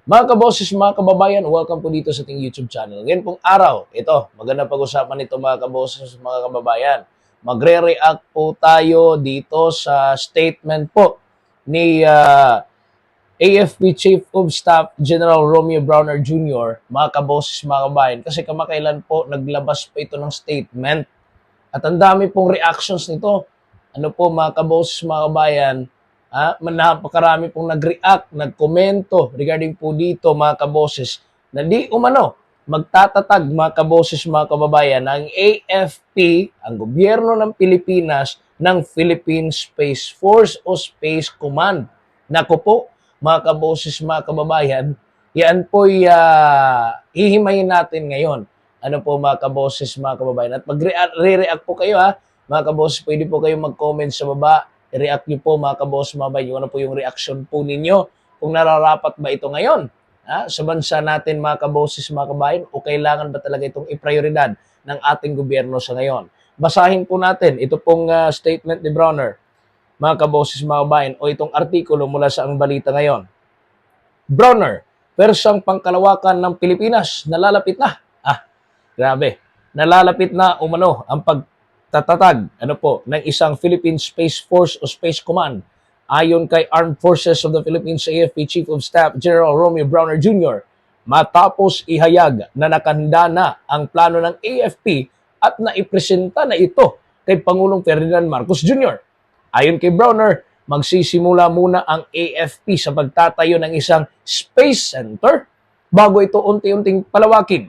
Mga kaboses, mga kababayan, welcome po dito sa ating YouTube channel. Ngayon pong araw, ito, maganda pag-usapan nito mga kaboses, mga kababayan. Magre-react po tayo dito sa statement po ni AFP Chief of Staff General Romeo Browner Jr., mga kaboses, mga kababayan. Kasi kamakailan po, naglabas po ito ng statement. At ang dami pong reactions nito. Ano po mga kaboses, mga kabayan, napakarami pong nag-react, nagkomento regarding po dito mga kaboses na di umano magtatatag mga kaboses, mga kababayan ng AFP, ang gobyerno ng Pilipinas, ng Philippine Space Force o Space Command. Naku po, mga kaboses, mga kababayan, yan po'y hihimayin natin ngayon. Ano po mga kaboses, mga kababayan. At mag-re-react po kayo mga kaboses, pwede po kayo mag-comment sa baba. I-react nyo po mga kaboses, mga kababayan, ano po yung reaction po ninyo. Kung nararapat ba ito ngayon sa bansa natin mga kaboses, mga kababayan, o kailangan ba talaga itong iprioridad ng ating gobyerno sa ngayon. Basahin po natin ito pong statement ni Browner, mga kaboses, mga kababayan, o itong artikulo mula sa Ang Balita Ngayon. Browner, persang pangkalawakan ng Pilipinas, nalalapit na. Grabe. Nalalapit na umano ang pagtatatag ng isang Philippine Space Force o Space Command. Ayon kay Armed Forces of the Philippines AFP Chief of Staff General Romeo Browner Jr., matapos ihayag na nakahanda na ang plano ng AFP at naipresenta na ito kay Pangulong Ferdinand Marcos Jr. Ayon kay Browner, magsisimula muna ang AFP sa pagtatayo ng isang space center bago ito unti-unting palawakin.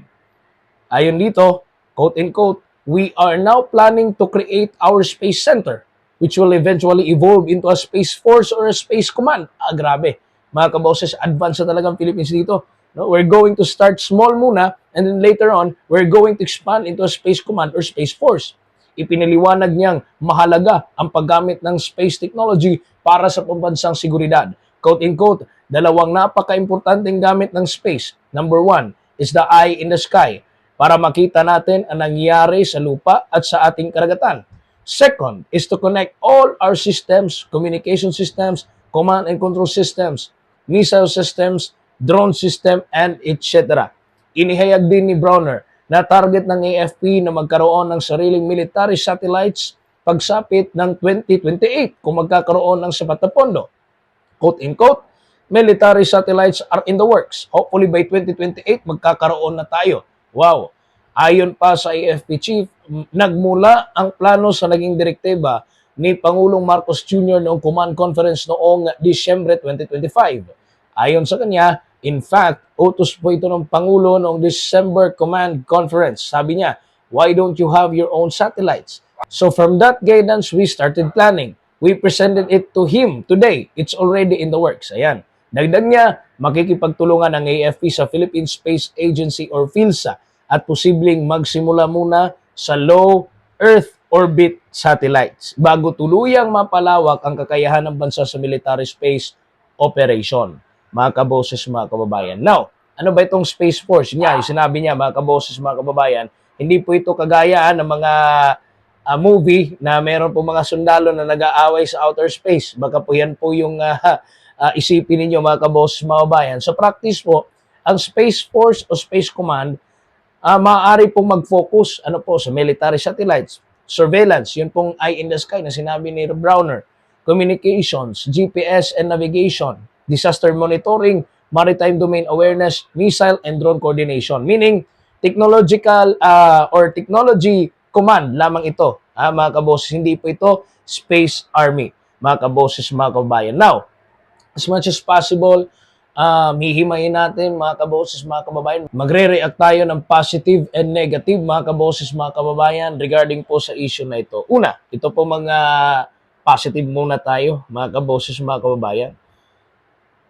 Ayon dito, quote-unquote, we are now planning to create our space center, which will eventually evolve into a space force or a space command. Grabe. Mga kaboses, advance na talagang Philippines dito. No? We're going to start small muna, and then later on, we're going to expand into a space command or space force. Ipinaliwanag niyang mahalaga ang paggamit ng space technology para sa pambansang seguridad. Quote-unquote, dalawang napaka-importanting gamit ng space. Number one is the eye in the sky, para makita natin ang nangyayari sa lupa at sa ating karagatan. Second is to connect all our systems, communication systems, command and control systems, missile systems, drone system, and etc. Inihayag din ni Browner na target ng AFP na magkaroon ng sariling military satellites pagsapit ng 2028 kung magkakaroon ng sapat na pondo. Quote-unquote, military satellites are in the works. Hopefully by 2028, magkakaroon na tayo. Wow! Ayon pa sa AFP Chief, nagmula ang plano sa naging direktiba ni Pangulong Marcos Jr. noong Command Conference noong Disyembre 2025. Ayon sa kanya, in fact, utos po ito ng Pangulo noong December Command Conference. Sabi niya, why don't you have your own satellites? So from that guidance, we started planning. We presented it to him today. It's already in the works. Ayan. Dagdag niya, makikipagtulungan ng AFP sa Philippine Space Agency or PhilSA at posibleng magsimula muna sa low Earth orbit satellites bago tuluyang mapalawak ang kakayahan ng bansa sa military space operation. Mga kaboses, mga kababayan. Now, ano ba itong Space Force? Yung sinabi niya, mga kaboses, mga kababayan, hindi po ito kagaya ng mga movie na meron po mga sundalo na nag-aaway sa outer space. Baka po yan po yung isipin ninyo, mga kaboses, mga kababayan. Sa practice po, ang Space Force o Space Command, maaari pong mag-focus sa military satellites, surveillance, yun pong eye in the sky na sinabi ni Browner, communications, GPS and navigation, disaster monitoring, maritime domain awareness, missile and drone coordination. Meaning, technological or technology command lamang ito, mga kaboses. Hindi po ito Space Army, mga kaboses, mga kababayan. Now, as much as possible, hihimayin natin, mga kaboses, mga kababayan. Magre-react tayo ng positive and negative, mga kaboses, mga kababayan, regarding po sa issue na ito. Una, ito po mga positive muna tayo, mga kaboses, mga kababayan.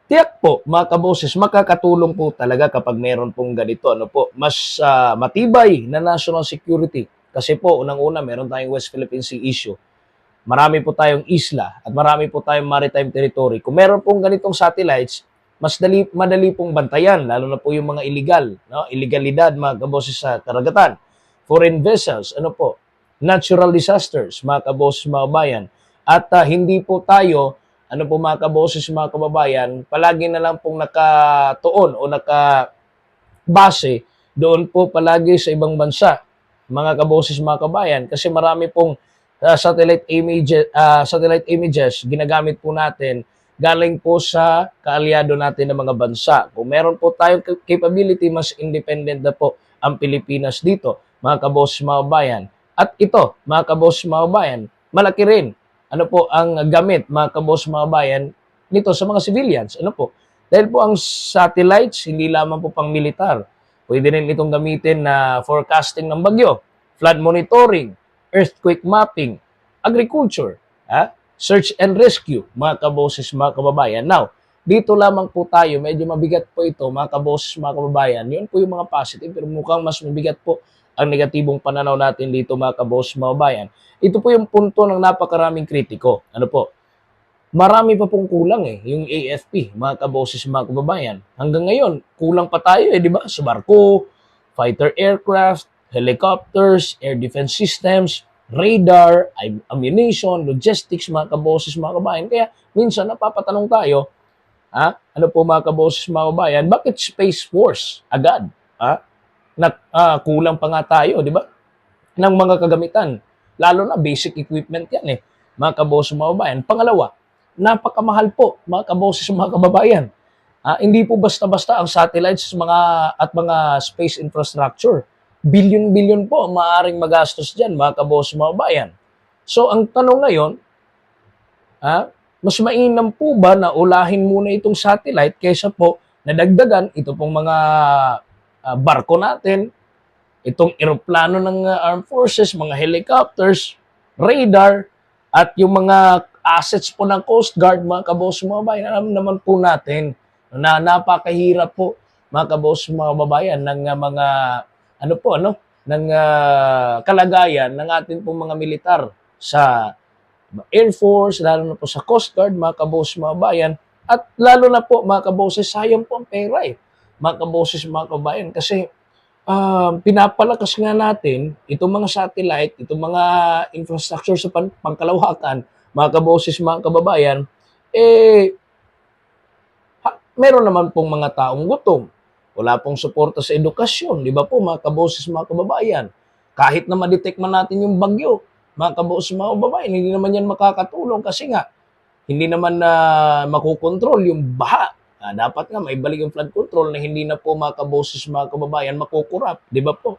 Tiyak po, mga kaboses, makakatulong po talaga kapag meron pong ganito. Mas matibay na national security. Kasi po, unang-una, meron tayong West Philippine Sea issue. Marami po tayong isla at marami po tayong maritime territory. Kung meron pong ganitong satellites, mas madali pong bantayan, lalo na po yung mga illegal, illegalidad, mga kaboses, sa karagatan. Foreign vessels, natural disasters, mga kaboses, mga bayan. At hindi po tayo ano po mga kaboses, mga kababayan, palagi na lang pong nakatuon o nakabase doon po palagi sa ibang bansa, mga kaboses, mga kabayan, kasi marami pong satellite images ginagamit po natin galing po sa kaalyado natin ng mga bansa. Kung meron po tayong capability, mas independent na po ang Pilipinas dito, mga kaboses, mga kabayan. At ito, mga kaboses, mga kabayan, malaki rin ano po ang gamit, mga kaboses, mga kabayan, nito sa mga civilians. Ano po? Dahil po ang satellites, hindi lamang po pang militar. Pwede rin itong gamitin na forecasting ng bagyo, flood monitoring, earthquake mapping, agriculture, search and rescue, mga kaboses, mga kababayan. Now, dito lamang po tayo, medyo mabigat po ito, mga kaboses, mga kababayan. Yun po yung mga positive, pero mukhang mas mabigat po ang negatibong pananaw natin dito, mga kaboses, mga kababayan. Ito po yung punto ng napakaraming kritiko. Ano po? Marami pa pong kulang yung AFP, mga kaboses, mga kababayan. Hanggang ngayon, kulang pa tayo di ba? Sa barko, fighter aircraft, helicopters, air defense systems, radar, ammunition, logistics, mga kaboses, mga kababayan. Kaya minsan napapatanong tayo, ano po mga kaboses, mga kababayan, bakit Space Force agad? Kulang pa nga tayo, di ba? Ng mga kagamitan. Lalo na basic equipment yan mga kaboses, mga kababayan. Pangalawa, napakamahal po, mga kaboses, mga kababayan. Hindi po basta-basta ang satellites mga space infrastructure. Billion-billion po ang maaaring magastos dyan, mga kaboses, mga kababayan. So, ang tanong ngayon, mas mainam po ba na ulahin muna itong satellite kaysa po nadagdagan ito pong mga barko natin, itong eroplano ng armed forces, mga helicopters, radar, at yung mga assets po ng Coast Guard, mga kaboses, mga bayan. Alam naman po natin na napakahirap po, mga kaboses, mga babayan, ng mga ng kalagayan ng ating pong mga militar sa Air Force, lalo na po sa Coast Guard, mga kaboses, mga bayan, at lalo na po, mga kaboses, sayang po ang pera mga kaboses, mga kabayan, kasi pinapalakas nga natin itong mga satellite, itong mga infrastructure sa pangkalawakan, mga kaboses, mga kababayan, meron naman pong mga taong gutom. Wala pong suporta sa edukasyon, di ba po, mga kaboses, mga kababayan. Kahit na ma-detect man natin yung bagyo, mga kaboses, mga kababayan, hindi naman yan makakatulong kasi nga, hindi naman na makukontrol yung baha. Dapat nga may balik yung flood control na hindi na po mga kaboses, mga kababayan makukurap, di ba po?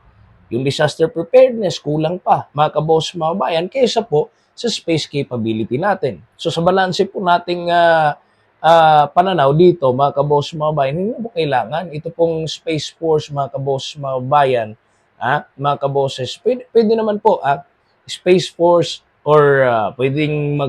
Yung disaster preparedness, kulang pa, mga kaboses, mga kababayan, kaysa po sa space capability natin. So sa balanse po nating pananaw dito, mga kaboses, mga kababayan, hindi po kailangan. Ito pong Space Force, mga kaboses, mga kababayan, mga kaboses, pwede naman po, Space Force or pwedeng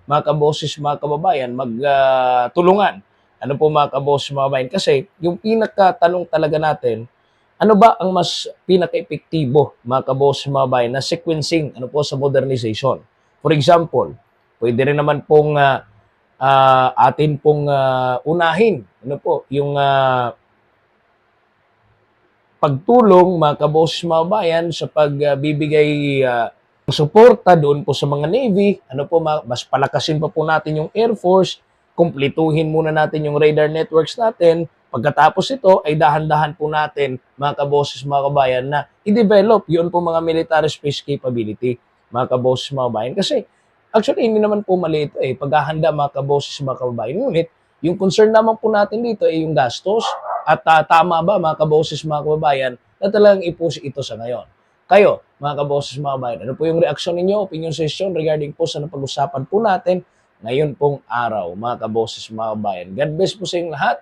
mga kaboses, mga kababayan, magtulungan. Ano po mga kaboses, mga kababayan? Kasi yung pinakatanong talaga natin, ano ba ang mas pinaka-epektibo, mga kaboses, mga kababayan, na sequencing sa modernization? For example, pwede rin naman pong atin pong unahin yung pagtulong, mga kaboses, mga kababayan, sa pagbibigay suporta doon po sa mga Navy, mas palakasin pa po natin yung Air Force, kumpletuhin muna natin yung radar networks natin. Pagkatapos ito, ay dahan-dahan po natin, mga kaboses, mga kabayan, na i-develop yun po mga military space capability, mga kaboses, mga kabayan. Kasi, actually, hindi naman po mali ito paghahanda, mga kaboses, mga kabayan. Ngunit, yung concern naman po natin dito ay yung gastos at tama ba, mga kaboses, mga kababayan, na talagang ipusi ito sa ngayon. Kayo, mga kaboses, mga kabayan, ano po yung reaksyon ninyo, opinion session regarding po sa napag-usapan po natin ngayon pong araw, mga kaboses, mga kabayan. God bless po sa inyong lahat.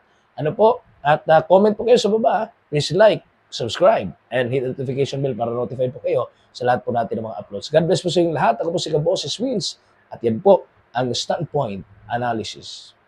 At comment po kayo sa baba. Please like, subscribe, and hit the notification bell para notify po kayo sa lahat po natin ng mga uploads. God bless po sa inyong lahat. Ako po si Kaboses Wins. At yan po ang Standpoint Analysis.